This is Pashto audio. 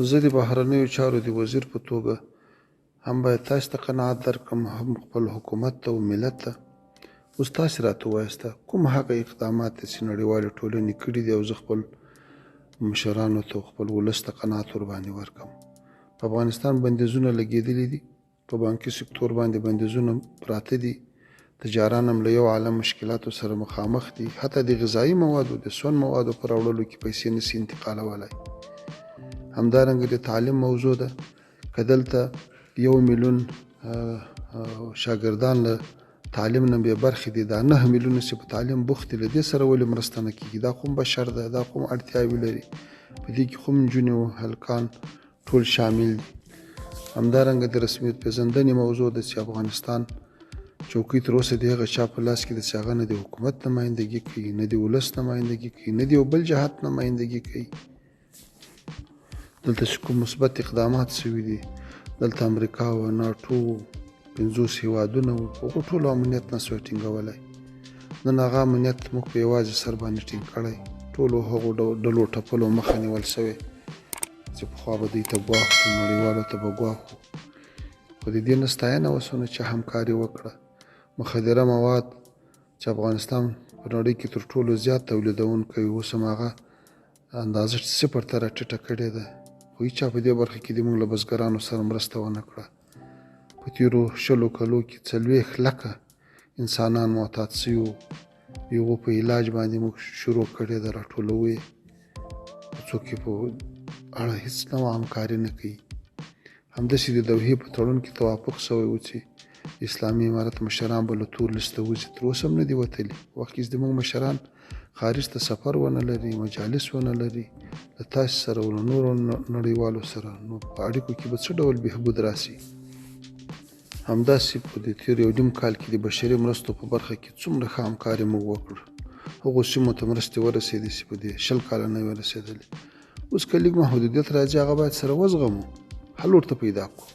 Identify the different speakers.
Speaker 1: زه د بهرنیو چارو د وزیر په توګه هم باید تاسو ته قناعت درکړم، هم خپل حکومت ته او ملت ته. اوس تاسې راته ووایسته کوم هغه اقدامات دي چې نړیوالې ټولنې کړي دي او زه خپل مشرانو ته خپل ولس ته قناعت ورباندې ورکړم. په افغانستان بندیزونه لګېدلي دي، په بانکي سکتور باندې بندیزونه پراته دي، تجاران هم له یو عالم مشکلاتو سره مخامخ دي، حتی د غذایي موادو د سون موادو په راوړلو کې پیسې نشي انتقالولی. همدارنګه د تعلیم موضوع ده، که دلته 1 میلیون شاګردان له تعلیم نه بې برخې دي، دا 9 میلیونه چې په تعلیم بوخت دي، له دې سره ولې مرسته نه کېږي؟ دا خو بشر ده، دا خو اړتیاوې لري، په دې کې خو نجونې او هلکان ټول شامل دي. همدارنګه د رسمیت پېژندنې موضوع ده چې افغانستان چوکۍ تر اوسه د هغه چا په لاس کې ده چې هغه نه د حکومت نمایندګي کوي، نه د ولس نمایندګي کوي، نه د یو بل جهت نمایندګي کوي. دلته چې کوم مثبت اقدامات شوي دي، دلته امریکا او ناټو 50 هېوادونه وو، هغو ټولو امنیت نه سوی ټینګولی. نن هغه امنیت موږ په یوازې سر باندې ټینګ کړی، ټولو هغو ډلو ټپلو مخه نیول سوې چې پخوا به دوی ته ګواښ وو، نړیوالو ته به ګواښ وو. خو د دې نه ستاینه وسوه چې همکاري وکړه. مخدره مواد چې افغانستان په نړۍ کې تر ټولو زیات تولیدونکی وي، اوس هم هغه اندازه 0 ته راټیټه کړې ده، خو هېچا په دې برخه کې د موږ له بزګرانو سره مرسته ونه کړه. په تېرو 20 کلو کې 40 لکه انسانان معتاد سوي وو، د هغو په علاج باندې موږ شروع کړې ده، راټولوو یې، څوک یې په اړه هېڅ ډول همکاري نه کوي. همداسې د دوحې په تړون کې توافق شوی و چې اسلامي امارت مشران به له تور لیسته وځي، تر اوسه هم نه دي وتلي. وخت کې زموږ مشران خارج ته سفر ونه لري، مجالس ونه لري له تاسې سره او له نورو نړیوالو سره، نو په اړیکو کې به څه ډول بهبود راسي؟ همداسې په د تېر 1.5 کال کې د بشري مرستو په برخه کې څومره ښه همکاري موږ وکړه. هغو سیمو ته مرستې ورسېدې چې په دې 20 کاله نه وې رسېدلې. اوس که لږ محدودیت راځي، هغه باید سره وزغمو، حل ورته پیدا کړو.